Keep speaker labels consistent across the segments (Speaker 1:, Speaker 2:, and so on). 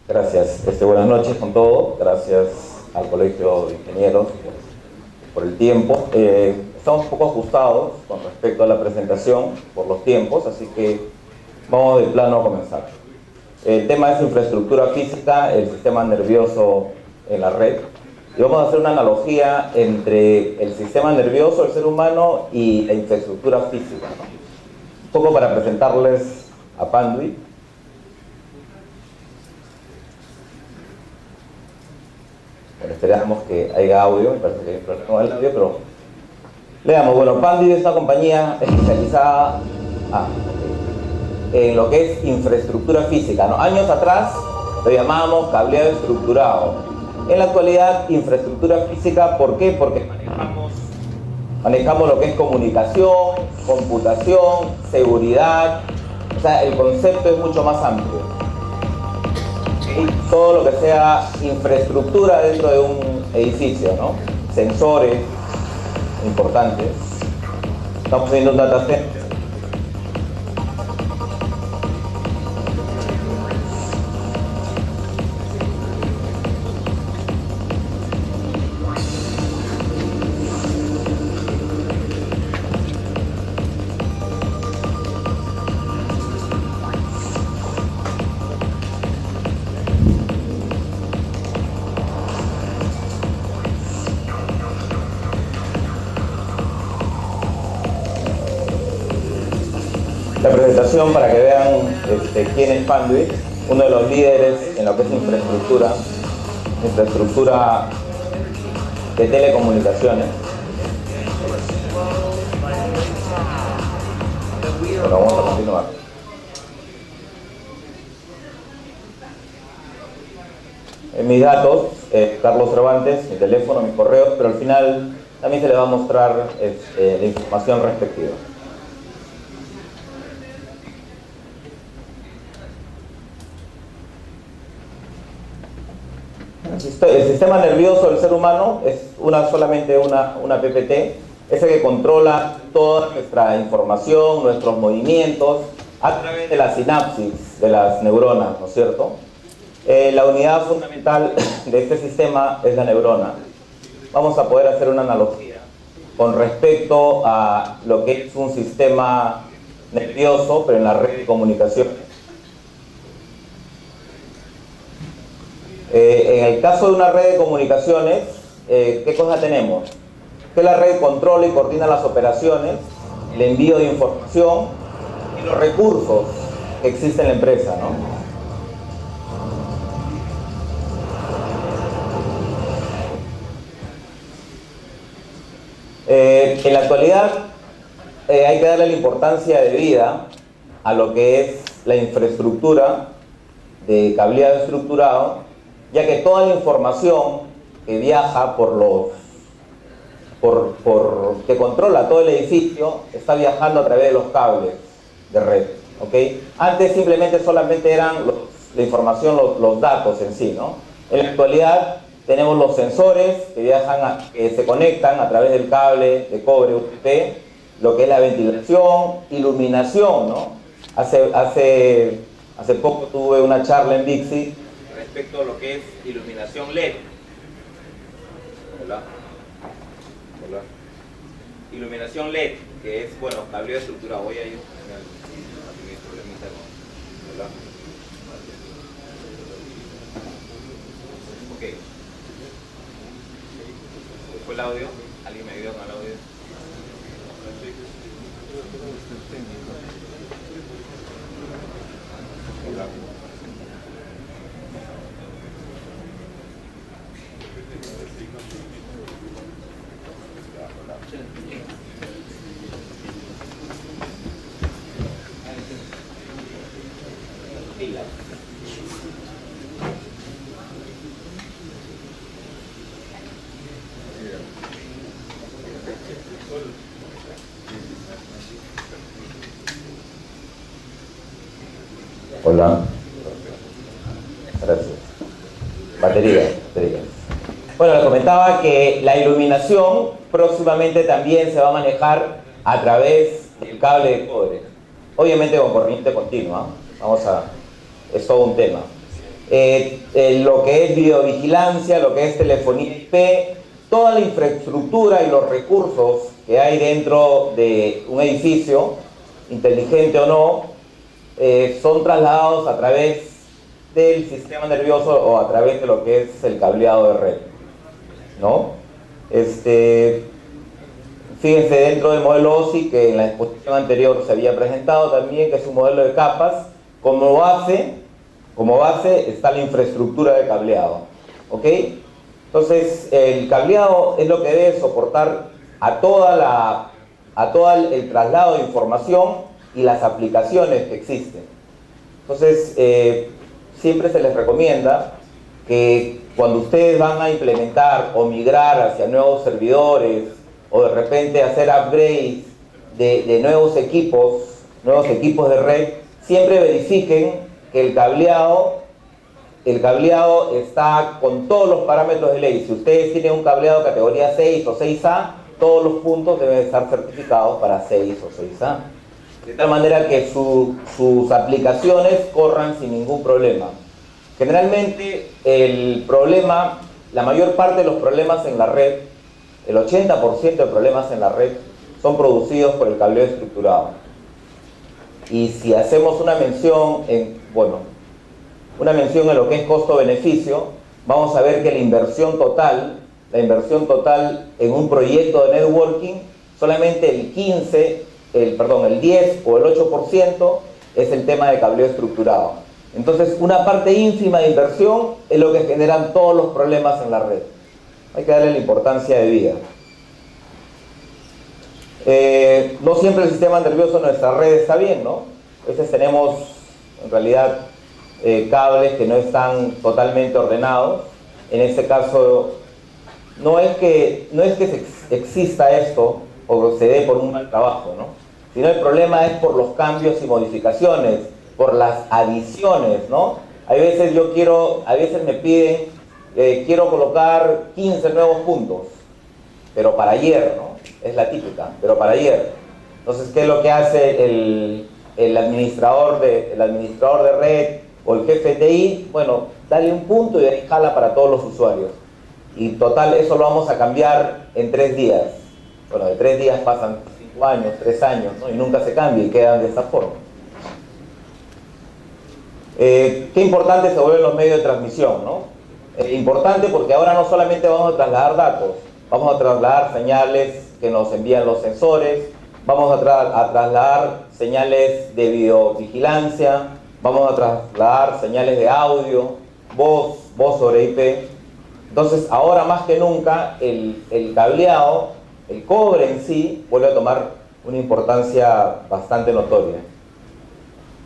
Speaker 1: Gracias. Buenas noches con todos. Gracias al Colegio de Ingenieros por el tiempo. Estamos un poco ajustados con respecto a la presentación por los tiempos, así que vamos de plano a comenzar. El tema es infraestructura física, el sistema nervioso en la red. Y vamos a hacer una analogía entre el sistema nervioso del ser humano y la infraestructura física, ¿no? Un poco para presentarles a Panduit. Bueno, esperamos que haya audio, me parece que hay problema con el audio, pero leamos. Bueno, Panduit es una compañía especializada en lo que es infraestructura física, ¿no? Años atrás lo llamábamos cableado estructurado. En la actualidad, infraestructura física, ¿por qué? Porque manejamos lo que es comunicación, computación, seguridad. O sea, el concepto es mucho más amplio. Y todo lo que sea infraestructura dentro de un edificio, ¿no? Sensores importantes. Estamos viendo un data center. La presentación para que vean quién es Panduit, uno de los líderes en lo que es infraestructura de telecomunicaciones. Bueno, vamos a continuar. En mis datos, Carlos Cervantes, mi teléfono, mis correos, pero al final también se les va a mostrar la información respectiva. El sistema nervioso del ser humano es solamente una PPT, es el que controla toda nuestra información, nuestros movimientos, a través de la sinapsis de las neuronas, ¿no es cierto? La unidad fundamental de este sistema es la neurona. Vamos a poder hacer una analogía con respecto a lo que es un sistema nervioso, pero en la red de comunicación. En el caso de una red de comunicaciones, ¿qué cosa tenemos? Que la red controla y coordina las operaciones, el envío de información y los recursos que existen en la empresa, ¿no? En la actualidad hay que darle la importancia debida a lo que es la infraestructura de cableado estructurado, ya que toda la información que viaja que controla todo el edificio está viajando a través de los cables de red, ¿ok? Antes solamente eran la información, los datos en sí, ¿no? En la actualidad tenemos los sensores que se conectan a través del cable de cobre UPP, lo que es la ventilación, iluminación, ¿no? Hace poco tuve una charla en Dixie respecto a lo que es iluminación LED. Hola. Iluminación LED, que es, bueno, cableado estructurado. Voy a ir a problemita con... Hola. Ok. ¿Fue el audio? ¿Alguien me ayudó con el audio? Hola. Hola. Gracias. Batería. Bueno, les comentaba que la iluminación próximamente también se va a manejar a través del cable de cobre. Obviamente con corriente continua. Es todo un tema. lo que es videovigilancia, lo que es telefonía IP, toda la infraestructura y los recursos que hay dentro de un edificio, inteligente o no, son trasladados a través del sistema nervioso o a través de lo que es el cableado de red, ¿no? Fíjense dentro del modelo OSI, que en la exposición anterior se había presentado también, que es un modelo de capas. Como base está la infraestructura de cableado, ¿ok? Entonces, el cableado es lo que debe soportar a todo el traslado de información y las aplicaciones que existen. Entonces, siempre se les recomienda que cuando ustedes van a implementar o migrar hacia nuevos servidores o de repente hacer upgrades de nuevos equipos de red, siempre verifiquen que el cableado está con todos los parámetros de ley. Si ustedes tienen un cableado categoría 6 o 6A, todos los puntos deben estar certificados para 6 o 6A. De tal manera que sus aplicaciones corran sin ningún problema. Generalmente la mayor parte de los problemas en la red, el 80% de problemas en la red, son producidos por el cableo estructurado. Y si hacemos una mención en lo que es costo-beneficio, vamos a ver que la inversión total en un proyecto de networking, solamente el 10 o el 8% es el tema de cableo estructurado. Entonces, una parte ínfima de inversión es lo que generan todos los problemas en la red. Hay que darle la importancia de vida. No siempre el sistema nervioso en nuestra red está bien, ¿no? A veces tenemos, en realidad, cables que no están totalmente ordenados. En este caso, no es que exista esto o se dé por un mal trabajo, ¿no? Sino el problema es por los cambios y modificaciones, por las adiciones, ¿no? A veces me piden, quiero colocar 15 nuevos puntos, pero para ayer, ¿no? Es la típica, pero para ayer. Entonces, ¿qué es lo que hace el administrador de red o el jefe de TI? Bueno, dale un punto y ahí jala para todos los usuarios. Y total, eso lo vamos a cambiar en 3 días. Bueno, de 3 días pasan 5 años, 3 años, ¿no? Y nunca se cambia y quedan de esa forma. Qué importante se vuelven los medios de transmisión, ¿no? Importante porque ahora no solamente vamos a trasladar datos, vamos a trasladar señales que nos envían los sensores, vamos a trasladar señales de videovigilancia, vamos a trasladar señales de audio, voz sobre IP. Entonces, ahora más que nunca, el cableado, el cobre en sí, vuelve a tomar una importancia bastante notoria.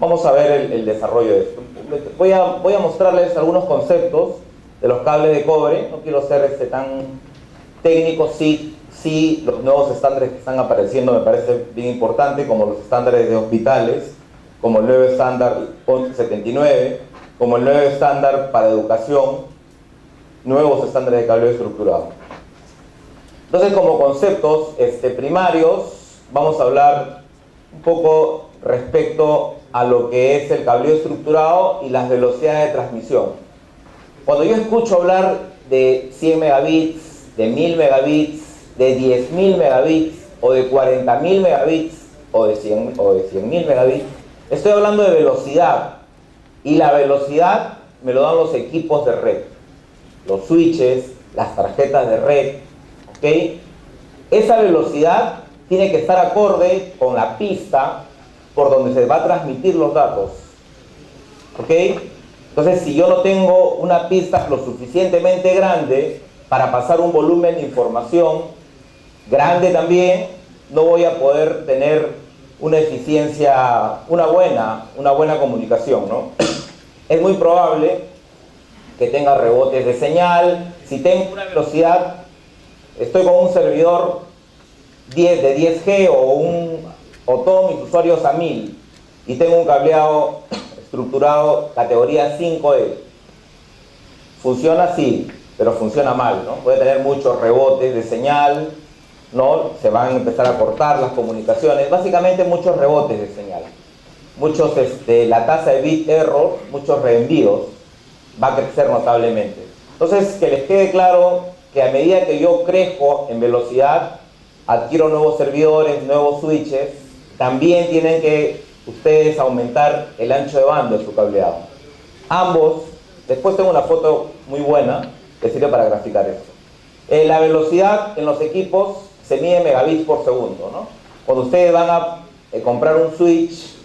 Speaker 1: Vamos a ver el desarrollo de esto. Voy a mostrarles algunos conceptos de los cables de cobre. No quiero ser tan técnico. Sí, los nuevos estándares que están apareciendo me parece bien importante, como los estándares de hospitales, como el nuevo estándar 1179, como el nuevo estándar para educación, nuevos estándares de cableo estructurado. Entonces, como conceptos primarios, vamos a hablar un poco respecto a lo que es el cableo estructurado y las velocidades de transmisión. Cuando yo escucho hablar de 100 megabits, de 1000 megabits, de 10.000 megabits, o de 40.000 megabits, o de 100.000 megabits, estoy hablando de velocidad. Y la velocidad me lo dan los equipos de red, los switches, las tarjetas de red, ¿ok? Esa velocidad tiene que estar acorde con la pista por donde se va a transmitir los datos, ¿ok? Entonces, si yo no tengo una pista lo suficientemente grande para pasar un volumen de información grande también, no voy a poder tener una eficiencia, una buena comunicación, ¿no? Es muy probable que tenga rebotes de señal. Si tengo una velocidad, estoy con un servidor de 10G o todos mis usuarios a 1000 y tengo un cableado estructurado categoría 5E. Funciona así, pero funciona mal, ¿no? Puede tener muchos rebotes de señal, ¿no? Se van a empezar a cortar las comunicaciones, básicamente muchos rebotes de señal, la tasa de bit error, muchos reenvíos, va a crecer notablemente. Entonces, que les quede claro que a medida que yo crezco en velocidad, adquiero nuevos servidores, nuevos switches, también tienen que ustedes aumentar el ancho de banda de su cableado. Ambos, después tengo una foto muy buena que sirve para graficar esto. La velocidad en los equipos se mide en megabits por segundo, ¿no? Cuando ustedes van a comprar un switch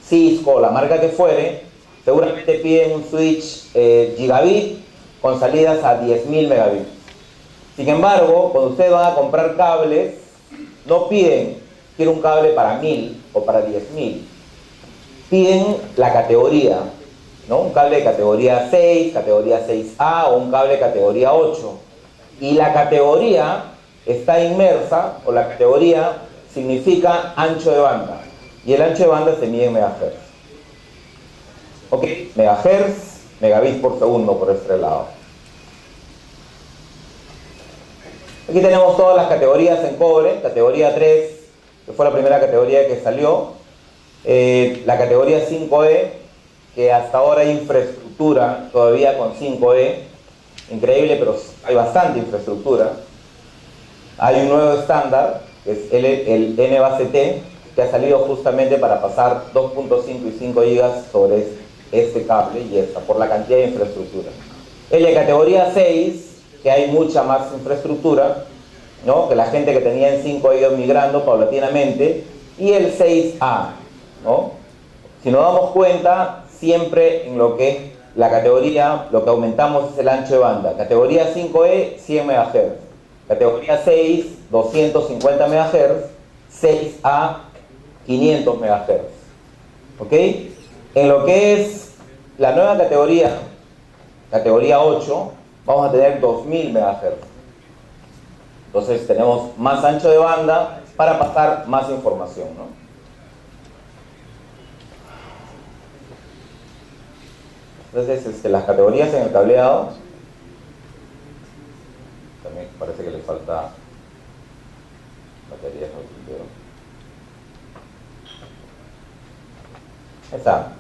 Speaker 1: Cisco o la marca que fuere, seguramente piden un switch gigabit con salidas a 10.000 megabits. Sin embargo, cuando ustedes van a comprar cables, no piden, quiero un cable para 1000 o para 10.000. Piden la categoría, ¿no? Un cable de categoría 6, categoría 6A o un cable de categoría 8. Y la categoría está inmersa, o la categoría significa ancho de banda. Y el ancho de banda se mide en megahertz. ¿Ok? Megahertz, megabits por segundo por este lado. Aquí tenemos todas las categorías en cobre. Categoría 3, que fue la primera categoría que salió. La categoría 5E, que hasta ahora hay infraestructura todavía con 5E. Increíble, pero hay bastante infraestructura. Hay un nuevo estándar, que es el NBACT, que ha salido justamente para pasar 2.5 y 5 gigas sobre este cable y esta, por la cantidad de infraestructura. El de categoría 6, que hay mucha más infraestructura, ¿no? Que la gente que tenía en 5 ha ido migrando paulatinamente, y el 6A, ¿no? Si nos damos cuenta, siempre en lo que es la categoría, lo que aumentamos es el ancho de banda. Categoría 5E, 100 MHz. Categoría 6, 250 MHz. 6A, 500 MHz. ¿Ok? En lo que es la nueva categoría, categoría 8, vamos a tener 2000 MHz. Entonces tenemos más ancho de banda para pasar más información, ¿no? Entonces, las categorías en el cableado, también parece que le falta baterías. Está.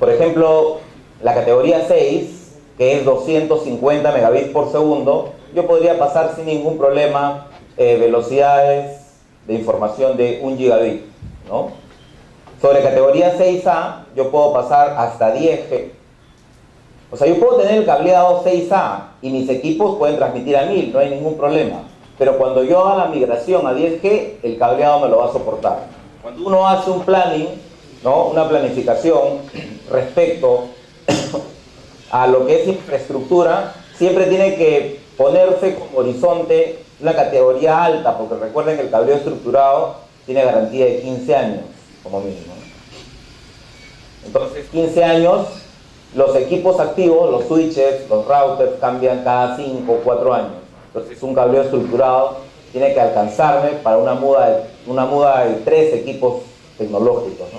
Speaker 1: Por ejemplo, la categoría 6, que es 250 megabits por segundo, yo podría pasar sin ningún problema velocidades de información de 1 gigabit, ¿no? Sobre categoría 6A, yo puedo pasar hasta 10G. O sea, yo puedo tener el cableado 6A y mis equipos pueden transmitir a 1000, no hay ningún problema. Pero cuando yo haga la migración a 10G, el cableado me lo va a soportar. Cuando uno hace un planning, ¿no? Una planificación respecto a lo que es infraestructura, siempre tiene que ponerse como horizonte una categoría alta, porque recuerden que el cableo estructurado tiene garantía de 15 años, como mínimo. Entonces, 15 años, los equipos activos, los switches, los routers, cambian cada 5 o 4 años. Entonces, un cableo estructurado tiene que alcanzarme para una muda de 3 equipos tecnológicos, ¿no?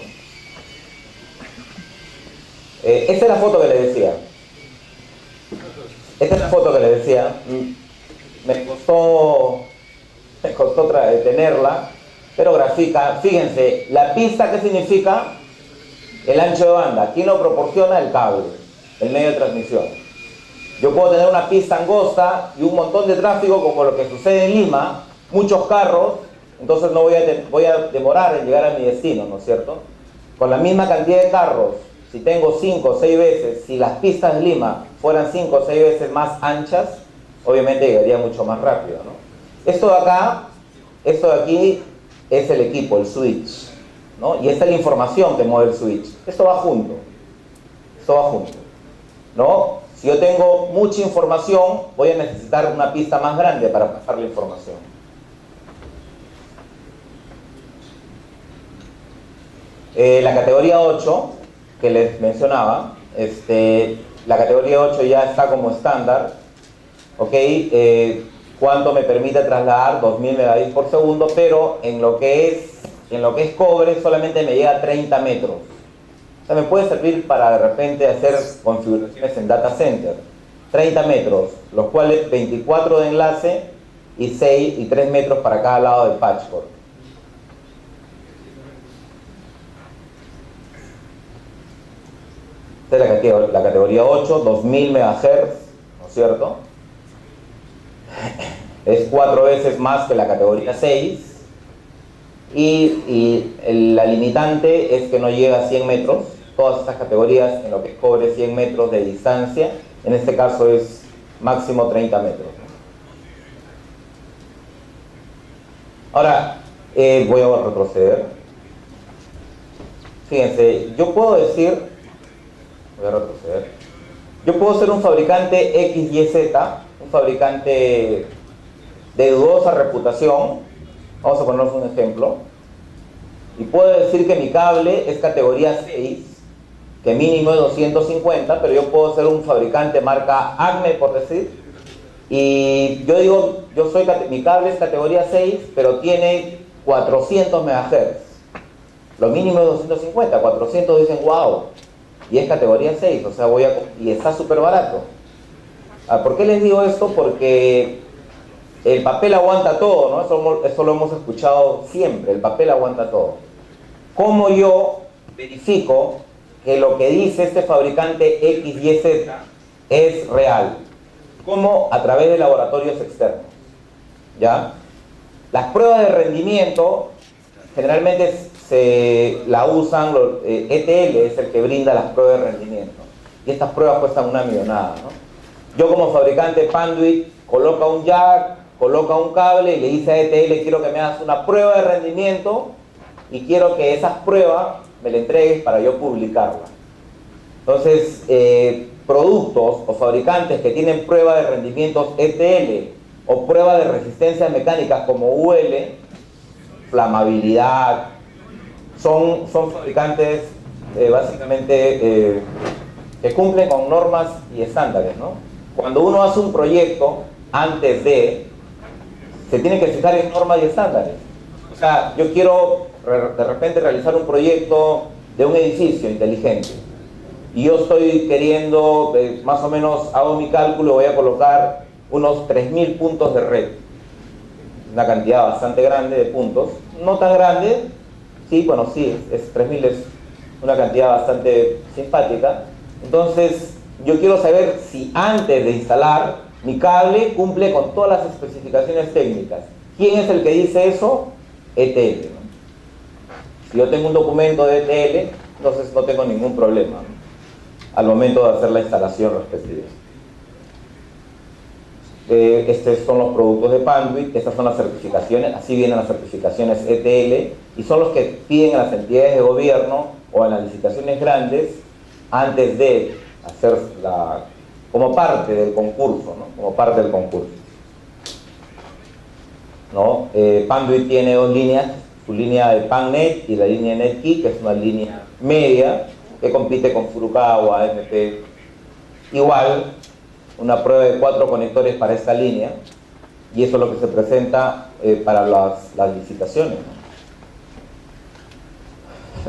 Speaker 1: Esta es la foto que les decía. Esta es la foto que les decía. Me costó tenerla, pero grafica. Fíjense, la pista, ¿qué significa? El ancho de banda. ¿Quién lo proporciona? El cable, el medio de transmisión. Yo puedo tener una pista angosta y un montón de tráfico, como lo que sucede en Lima, muchos carros, entonces no voy a demorar en llegar a mi destino, ¿no es cierto? Con la misma cantidad de carros, si tengo 5 o 6 veces, si las pistas de Lima fueran 5 o 6 veces más anchas, obviamente llegaría mucho más rápido, ¿no? Esto de acá, esto de aquí es el equipo, el switch, ¿no? Y esta es la información que mueve el switch. Esto va junto, ¿no? Si yo tengo mucha información, voy a necesitar una pista más grande para pasar la información. La categoría 8, que les mencionaba, la categoría 8 ya está como estándar, ¿ok? ¿Cuánto me permite trasladar? 2000 megabits por segundo, pero en lo que es cobre solamente me llega a 30 metros. O sea, me puede servir para de repente hacer configuraciones en data center. 30 metros, los cuales 24 de enlace y 6 y 3 metros para cada lado del patchwork. Esta es la categoría 8, 2000 MHz, ¿no es cierto? Es 4 veces más que la categoría 6. Y la limitante es que no llega a 100 metros. Todas estas categorías en lo que cobre 100 metros de distancia, en este caso es máximo 30 metros. Ahora, voy a retroceder. Fíjense, yo puedo decir, voy a retroceder, yo puedo ser un fabricante XYZ, un fabricante de dudosa reputación, vamos a ponernos un ejemplo, y puedo decir que mi cable es categoría 6, que mínimo es 250, pero yo puedo ser un fabricante marca Acme, por decir, y yo digo, mi cable es categoría 6, pero tiene 400 MHz. Lo mínimo es 250, 400 dicen wow, y es categoría 6, o sea, y está súper barato. ¿Por qué les digo esto? Porque el papel aguanta todo, ¿no? Eso lo hemos escuchado siempre, el papel aguanta todo. ¿Cómo yo verifico que lo que dice este fabricante XYZ es real? ¿Cómo? A través de laboratorios externos, ¿ya? Las pruebas de rendimiento generalmente se la usan, ETL es el que brinda las pruebas de rendimiento, y estas pruebas cuestan una millonada, ¿no? Yo como fabricante Panduit coloca un jack, coloca un cable y le dice a ETL, quiero que me hagas una prueba de rendimiento y quiero que esas pruebas me la entregues para yo publicarla. Entonces, productos o fabricantes que tienen prueba de rendimientos ETL o prueba de resistencias mecánicas como UL, flamabilidad, son fabricantes básicamente que cumplen con normas y estándares, ¿no? Cuando uno hace un proyecto, se tiene que fijar en normas y estándares. O sea, yo quiero de repente realizar un proyecto de un edificio inteligente y yo estoy queriendo, más o menos hago mi cálculo, voy a colocar unos 3000 puntos de red, una cantidad bastante grande de puntos, no tan grande, sí, bueno, sí, 3000 es una cantidad bastante simpática. Entonces yo quiero saber si antes de instalar mi cable cumple con todas las especificaciones técnicas. ¿Quién es el que dice eso? ETL, ¿no? Si yo tengo un documento de ETL, entonces no tengo ningún problema, ¿no?, al momento de hacer la instalación respectiva. Estos son los productos de Panduit, estas son las certificaciones, así vienen las certificaciones ETL, y son los que piden a las entidades de gobierno o en las licitaciones grandes antes de hacer como parte del concurso, ¿no? Como parte del concurso, ¿no? Panduit tiene dos líneas, su línea de PanNet y la línea NetKey, que es una línea media que compite con Furukawa, AMP. Igual, una prueba de 4 conectores para esta línea, y eso es lo que se presenta para las licitaciones, ¿no?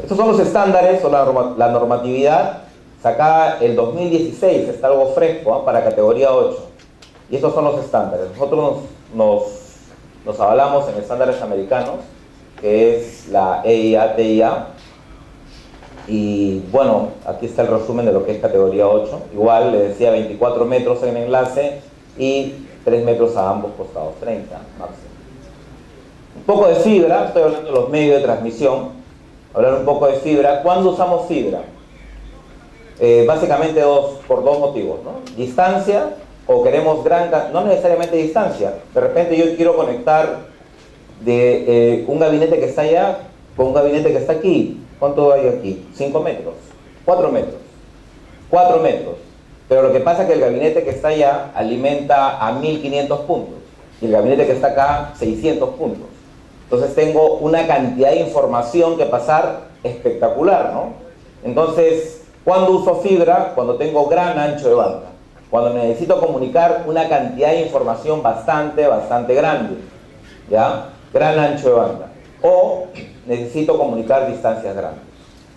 Speaker 1: Estos son los estándares o la normatividad sacada el 2016, está algo fresco, ¿no?, para categoría 8, y estos son los estándares. Nosotros nos avalamos en estándares americanos, que es la EIA-TIA, y bueno, aquí está el resumen de lo que es categoría 8. Igual le decía 24 metros en enlace y 3 metros a ambos costados, 30 máximo. Un poco de fibra, estoy hablando de los medios de transmisión, hablar un poco de fibra. ¿Cuándo usamos fibra? Básicamente por dos motivos, ¿no? Distancia, o queremos no necesariamente distancia. De repente yo quiero conectar de un gabinete que está allá con un gabinete que está aquí. ¿Cuánto hay aquí? 5 metros, 4 metros, 4 metros. Pero lo que pasa es que el gabinete que está allá alimenta a 1500 puntos y el gabinete que está acá 600 puntos. Entonces tengo una cantidad de información que pasar espectacular, ¿no? Entonces, ¿cuándo uso fibra? Cuando tengo gran ancho de banda, cuando necesito comunicar una cantidad de información bastante grande, ¿ya? Gran ancho de banda. O necesito comunicar distancias grandes.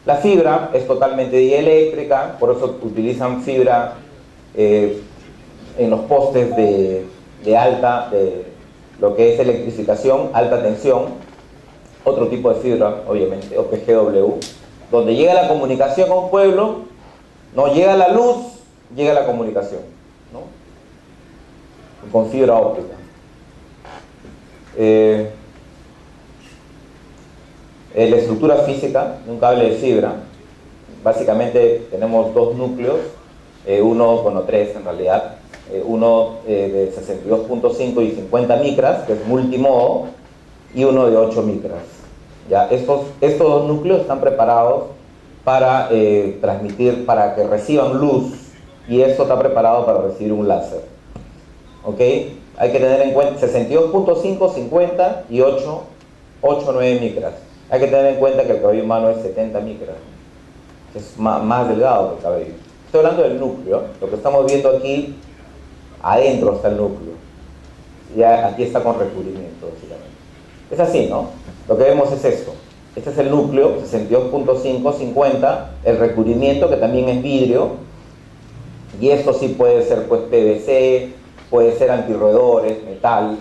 Speaker 1: La fibra es totalmente dieléctrica, por eso utilizan fibra en los postes de lo que es electrificación, alta tensión, otro tipo de fibra, obviamente, OPGW, donde llega la comunicación a un pueblo ¿no? Llega la luz, llega la comunicación, ¿no? Con fibra óptica. La estructura física de un cable de fibra, básicamente tenemos dos núcleos, tres en realidad, uno de 62.5 y 50 micras, que es multimodo, y uno de 8 micras. ¿Ya? Estos dos núcleos están preparados para transmitir, para que reciban luz, y esto está preparado para recibir un láser. ¿Ok? Hay que tener en cuenta 62.5, 50 y 8, 9 micras. Hay que tener en cuenta que el cabello humano es 70 micras. Es más delgado que el cabello. Estoy hablando del núcleo. Lo que estamos viendo aquí, adentro está el núcleo. Y aquí está con recubrimiento, básicamente. Es así, ¿no? Lo que vemos es esto. Este es el núcleo, 62.5, 50. El recubrimiento, que también es vidrio. Y esto sí puede ser, pues, PVC, puede ser antirroedores, metal.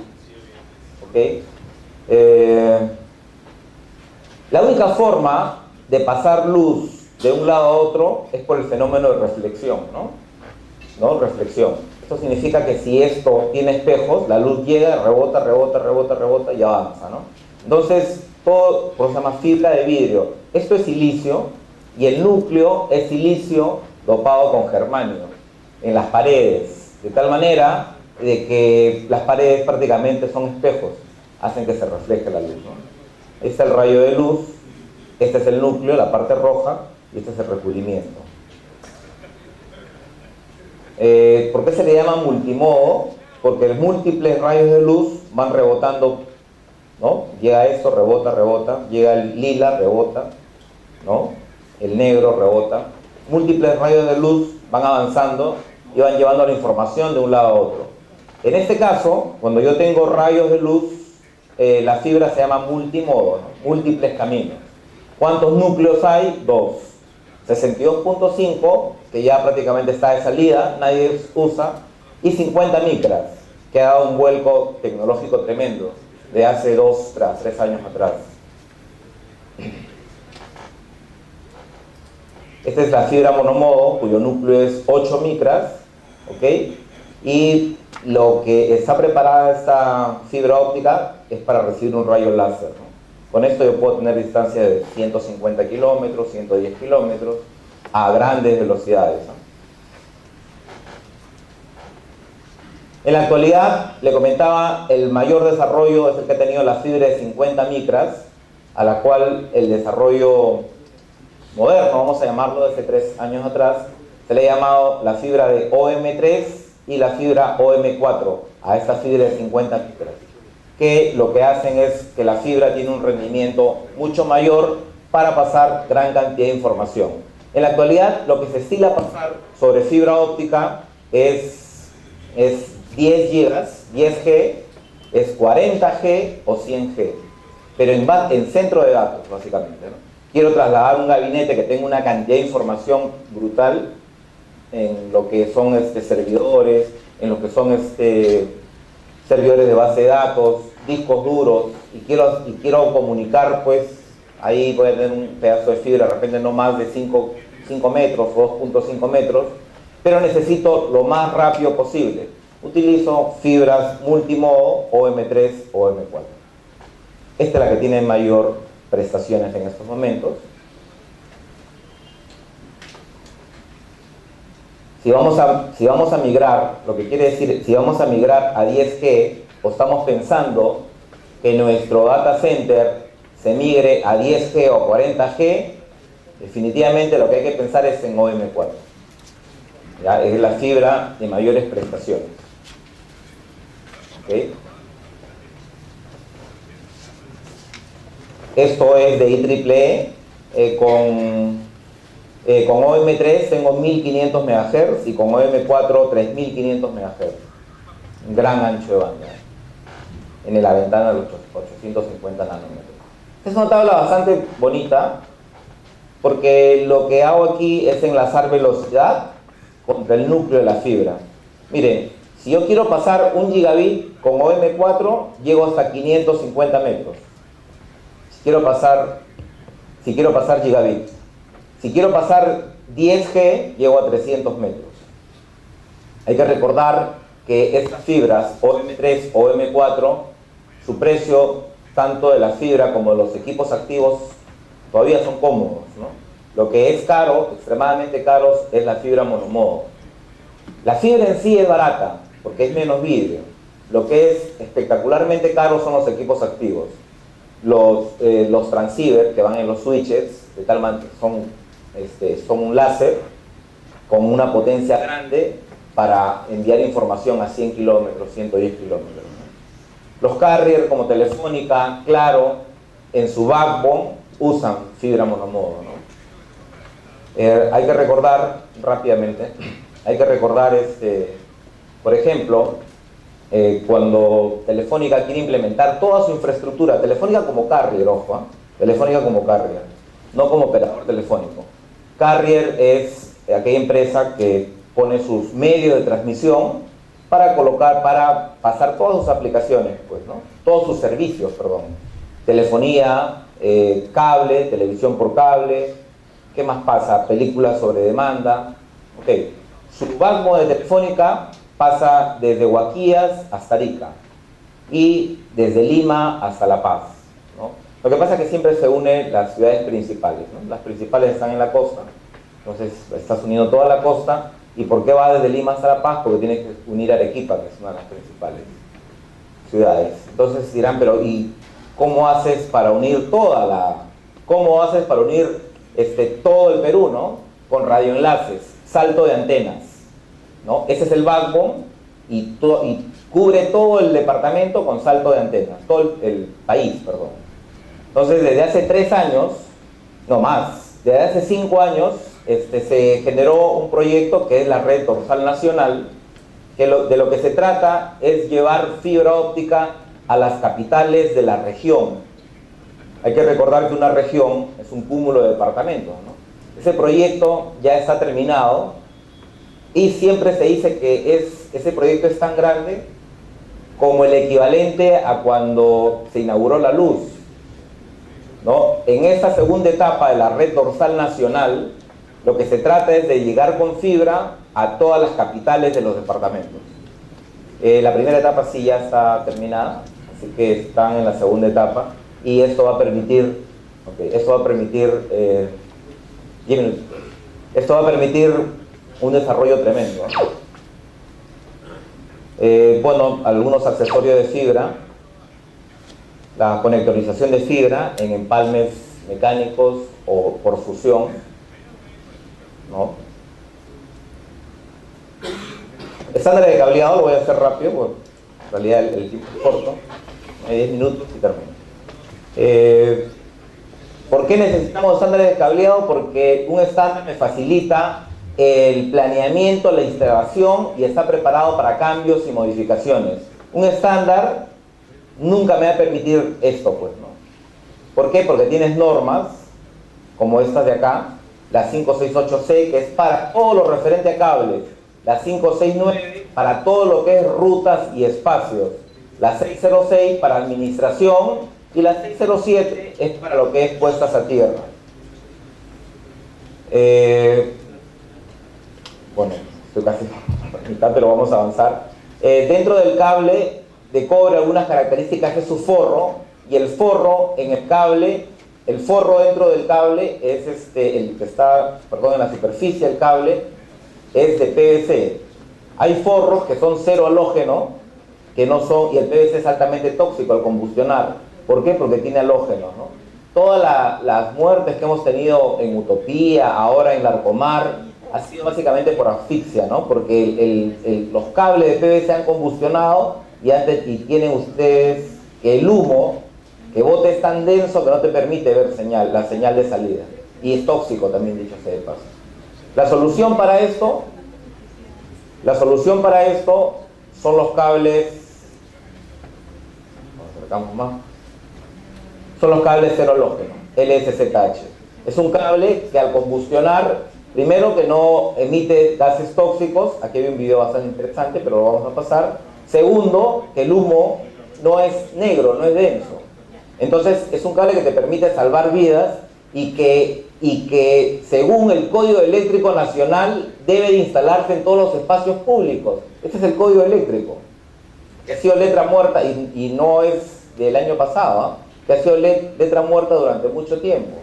Speaker 1: ¿Ok? La única forma de pasar luz de un lado a otro es por el fenómeno de reflexión, ¿no? Reflexión. Esto significa que si esto tiene espejos, la luz llega, rebota, rebota, rebota, rebota y avanza, ¿no? Entonces, todo por eso se llama fibra de vidrio. Esto es silicio y el núcleo es silicio dopado con germanio en las paredes, de tal manera de que las paredes prácticamente son espejos, hacen que se refleje la luz, ¿no? Este es el rayo de luz, este es el núcleo, la parte roja, y este es el recubrimiento. ¿Por qué se le llama multimodo? Porque múltiples rayos de luz van rebotando, ¿no? Llega esto, rebota, rebota, llega el lila, rebota, ¿no? El negro rebota. Múltiples rayos de luz van avanzando y van llevando la información de un lado a otro. En este caso, cuando yo tengo rayos de luz, la fibra se llama multimodo, ¿no? Múltiples caminos. ¿Cuántos núcleos hay? 2. 62.5, que ya prácticamente está de salida, nadie usa, y 50 micras, que ha dado un vuelco tecnológico tremendo de hace 3 años atrás. Esta es la fibra monomodo, cuyo núcleo es 8 micras, ¿ok? Y lo que está preparada esta fibra óptica es para recibir un rayo láser, ¿no? Con esto yo puedo tener distancia de 150 kilómetros, 110 kilómetros, a grandes velocidades, ¿no? En la actualidad, le comentaba, el mayor desarrollo es el que ha tenido la fibra de 50 micras, a la cual el desarrollo moderno, vamos a llamarlo, de hace 3 años atrás, se le ha llamado la fibra de OM3 y la fibra OM4, a esta fibra de 50 micras, que lo que hacen es que la fibra tiene un rendimiento mucho mayor para pasar gran cantidad de información. En la actualidad, lo que se estila pasar sobre fibra óptica es 10 gigas, 10G, es 40G o 100G, pero en centro de datos, básicamente, ¿no? Quiero trasladar un gabinete que tenga una cantidad de información brutal en lo que son servidores, en lo que son servidores de base de datos, discos duros, y quiero comunicar, pues, ahí voy a tener un pedazo de fibra, de repente no más de 5 metros o 2.5 metros, pero necesito lo más rápido posible. Utilizo fibras multimodo OM3 o OM4. Esta es la que tiene mayor prestaciones en estos momentos. Si vamos a migrar, lo que quiere decir, si vamos a migrar a 10G, o estamos pensando que nuestro data center se migre a 10G o 40G, definitivamente lo que hay que pensar es en OM4. ¿Ya? Es la fibra de mayores prestaciones. ¿Okay? Esto es de IEEE, con OM3 tengo 1500 MHz y con OM4 3500 MHz. Un gran ancho de banda, en la ventana de los 850 nanómetros. Es una tabla bastante bonita, porque lo que hago aquí es enlazar velocidad contra el núcleo de la fibra. Miren, si yo quiero pasar 1 gigabit con OM4, llego hasta 550 metros. Si quiero pasar gigabit. Si quiero pasar 10G llego a 300 metros. Hay que recordar que estas fibras OM3 o OM4, su precio, tanto de la fibra como de los equipos activos, todavía son cómodos, ¿no? Lo que es caro, extremadamente caro, es la fibra monomodo. La fibra en sí es barata, porque es menos vidrio. Lo que es espectacularmente caro son los equipos activos. Los transceiver que van en los switches, de tal manera son un láser con una potencia grande para enviar información a 100 kilómetros, 110 kilómetros. Los carriers como Telefónica, Claro, en su backbone usan fibra monomodo, ¿no? Hay que recordar rápidamente, por ejemplo, cuando Telefónica quiere implementar toda su infraestructura, Telefónica como carrier, ojo, Telefónica como carrier, no como operador telefónico. Carrier es aquella empresa que pone sus medios de transmisión para pasar todas sus aplicaciones, pues, ¿no? Todos sus servicios, perdón. Telefonía, cable, televisión por cable, ¿qué más pasa? Películas sobre demanda. Ok, su backbone de Telefónica pasa desde Huaquías hasta Arica y desde Lima hasta La Paz, ¿no? Lo que pasa es que siempre se unen las ciudades principales, ¿no? Las principales están en la costa, entonces estás uniendo toda la costa. ¿Y por qué va desde Lima hasta La Paz? Porque tienes que unir Arequipa, que es una de las principales ciudades. Entonces dirán, pero ¿y cómo haces para unir todo el Perú, ¿no? Con radioenlaces, salto de antenas, ¿no? Ese es el backbone y cubre todo el departamento con salto de antenas, todo el país, perdón. Entonces, desde hace 3 años, no más, desde hace 5 años, se generó un proyecto que es la Red Dorsal Nacional, que de lo que se trata es llevar fibra óptica a las capitales de la región. Hay que recordar que una región es un cúmulo de departamentos, ¿no? Ese proyecto ya está terminado y siempre se dice que ese proyecto es tan grande como el equivalente a cuando se inauguró la luz, ¿no? En esta segunda etapa de la Red Dorsal Nacional, lo que se trata es de llegar con fibra a todas las capitales de los departamentos. La primera etapa sí ya está terminada, así que están en la segunda etapa y esto va a permitir, un desarrollo tremendo, ¿no? Bueno, algunos accesorios de fibra, la conectorización de fibra en empalmes mecánicos o por fusión, ¿no? Estándares de cableado, lo voy a hacer rápido, porque en realidad el tiempo es corto, hay 10 minutos y termino. ¿Por qué necesitamos estándares de cableado? Porque un estándar me facilita el planeamiento, la instalación y está preparado para cambios y modificaciones. Un estándar nunca me va a permitir esto, pues, ¿no? ¿Por qué? Porque tienes normas, como estas de acá, la 568C, que es para todo lo referente a cables, la 569 para todo lo que es rutas y espacios, la 606 para administración y la 607 es para lo que es puestas a tierra. Bueno, estoy casi a mitad, pero vamos a avanzar. Dentro del cable de cobre, algunas características es su forro, y el forro en el cable, el forro dentro del cable es el que está, en la superficie del cable, es de PVC. Hay forros que son cero halógeno, que no son, y el PVC es altamente tóxico al combustionar. ¿Por qué? Porque tiene halógeno, ¿no? Todas las muertes que hemos tenido en Utopía, ahora en Larcomar, ha sido básicamente por asfixia, ¿no? Porque los cables de PVC han combustionado y tienen ustedes que el humo que bota es tan denso que no te permite ver la señal de salida. Y es tóxico también, dicho sea de paso. La solución para esto son los cables, acercamos más, son los cables cero halógeno, LSZH. Es un cable que al combustionar, primero que no emite gases tóxicos, aquí hay un video bastante interesante, pero lo vamos a pasar. Segundo, que el humo no es negro, no es denso. Entonces es un cable que te permite salvar vidas y que y que según el Código Eléctrico Nacional debe de instalarse en todos los espacios públicos. Este es el Código Eléctrico, que ha sido letra muerta y no es del año pasado, que ha sido letra muerta durante mucho tiempo.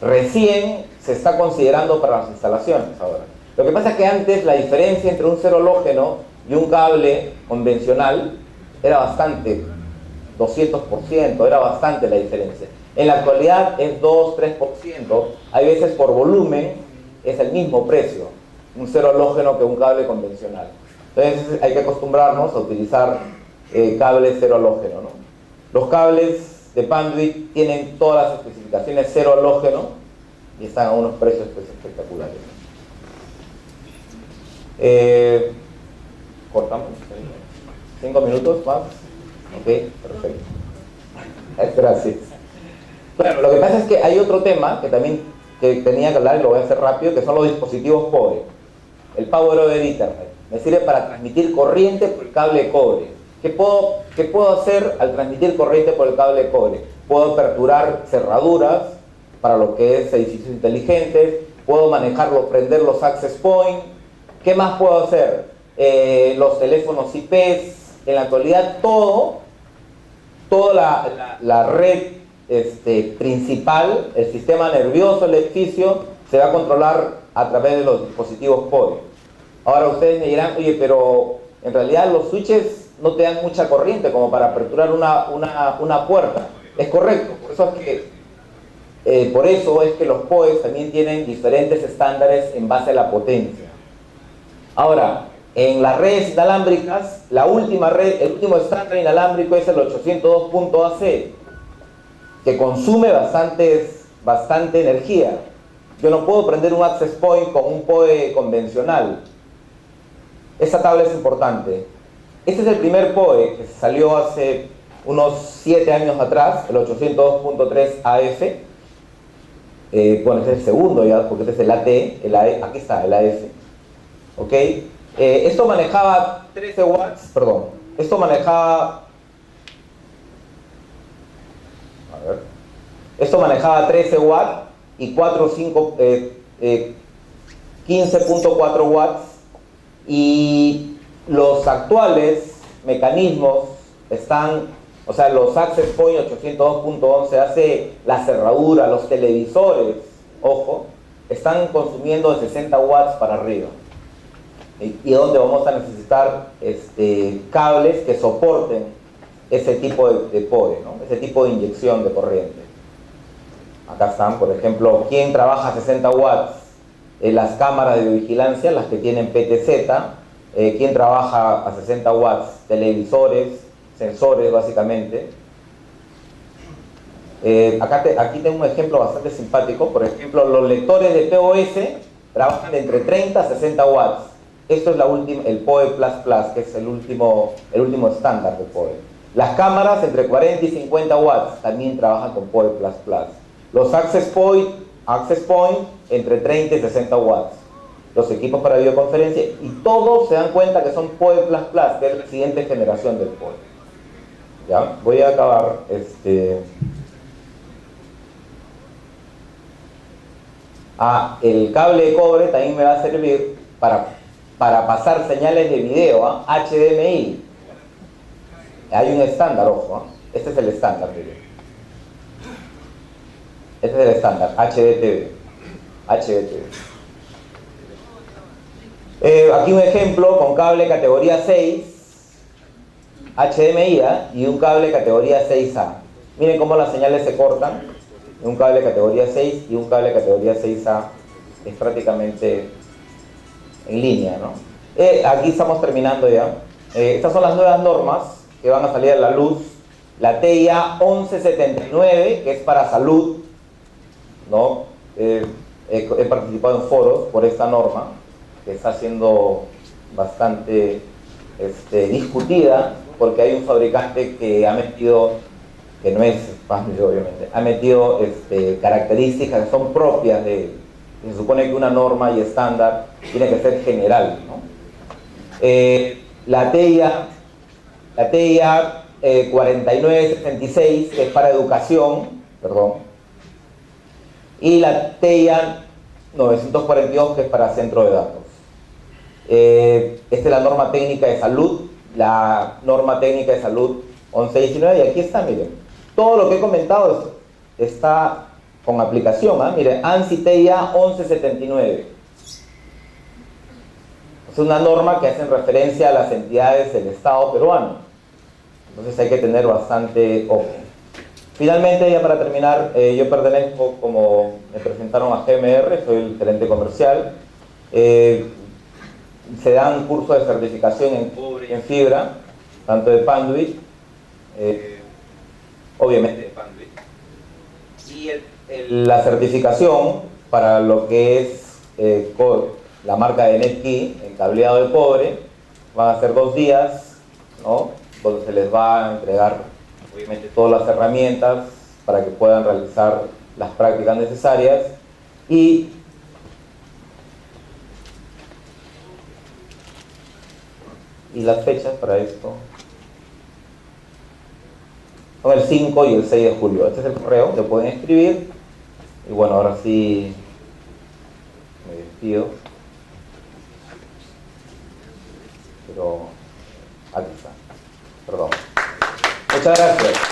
Speaker 1: Recién se está considerando para las instalaciones ahora. Lo que pasa es que antes la diferencia entre un cero halógeno y un cable convencional era bastante, 200%, era bastante la diferencia. En la actualidad es 2-3%, hay veces por volumen es el mismo precio, un cero halógeno que un cable convencional. Entonces hay que acostumbrarnos a utilizar cables cero halógeno, ¿no? Los cables de Panduit tienen todas las especificaciones cero halógeno y están a unos precios pues, espectaculares. Cortamos 5 minutos más. Ok, perfecto. Gracias. Bueno, lo que pasa es que hay otro tema que también tenía que hablar y lo voy a hacer rápido, que son los dispositivos cobre. El Power over Ethernet me sirve para transmitir corriente por el cable de cobre. ¿Qué puedo hacer al transmitir corriente por el cable de cobre? Puedo aperturar cerraduras para lo que es edificios inteligentes, puedo manejarlo, prender los access points. ¿Qué más puedo hacer? Los teléfonos IPs, en la actualidad toda la red principal, el sistema nervioso del edificio, se va a controlar a través de los dispositivos cobre. Ahora ustedes me dirán, oye, pero en realidad los switches no te dan mucha corriente como para aperturar una puerta. Es correcto, por eso es que los POEs también tienen diferentes estándares en base a la potencia. Ahora, en las redes inalámbricas, el último estándar inalámbrico es el 802.AC, que consume bastante energía. Yo no puedo prender un access point con un POE convencional. Esa tabla es importante. Este es el primer POE que salió hace unos 7 años atrás, el 802.3 AF. Bueno, este es el segundo ya, porque este es el AT, aquí está, el AF. ¿Ok? Esto manejaba 13 watts, perdón. Esto manejaba 13 watts y 15.4 watts. Y los actuales mecanismos están, o sea, los access point 802.11 hace la cerradura, los televisores, ojo, están consumiendo de 60 watts para arriba. Y donde vamos a necesitar cables que soporten ese tipo de POE, ¿no? Ese tipo de inyección de corriente. Acá están, por ejemplo, ¿quién trabaja a 60 watts? Las cámaras de vigilancia, las que tienen PTZ. ¿Quién trabaja a 60 watts? Televisores, sensores básicamente. Aquí tengo un ejemplo bastante simpático. Por ejemplo, los lectores de POS trabajan de entre 30 a 60 watts. Esto es el POE++, que es el último estándar de POE. Las cámaras entre 40 y 50 watts también trabajan con POE++. Los access point entre 30 y 60 watts. Los equipos para videoconferencia, y todos se dan cuenta que son POE++, que es la siguiente generación del POE. ¿Ya? Voy a acabar. El cable de cobre también me va a servir para pasar señales de video, HDMI. Hay un estándar, ojo, este es el estándar. Este es el estándar, HDTV. Aquí un ejemplo con cable categoría 6, HDMI, y un cable categoría 6A. Miren cómo las señales se cortan. Un cable categoría 6 y un cable categoría 6A es prácticamente en línea, ¿no? Aquí estamos terminando ya. Estas son las nuevas normas que van a salir a la luz. La TIA 1179, que es para salud, ¿no? He participado en foros por esta norma, que está siendo bastante discutida, porque hay un fabricante que ha metido, que no es Panduit obviamente, ha metido características que son propias de él. Se supone que una norma y estándar tiene que ser general, ¿no? La TIA 4966, que es para educación, perdón, y la TEIA 942, que es para centro de datos. Esta es la norma técnica de salud, la norma técnica de salud 1119, y aquí está, miren, todo lo que he comentado está con aplicación, miren, ANSI TEIA 1179. Es una norma que hace referencia a las entidades del Estado peruano, entonces hay que tener bastante ojo. Finalmente, ya para terminar, yo pertenezco, como me presentaron, a GMR, soy el gerente comercial. Se dan cursos de certificación en cobre y en fibra, tanto de Panduit, obviamente de Panduit, y la certificación para lo que es la marca de Netkey, el cableado de cobre, van a ser 2 días, ¿no?, donde se les va a entregar obviamente todas las herramientas para que puedan realizar las prácticas necesarias, y las fechas para esto son el 5 y el 6 de julio. Este es el correo, lo pueden escribir. Y bueno, ahora sí me despido, pero aquí está, perdón. Muchas gracias.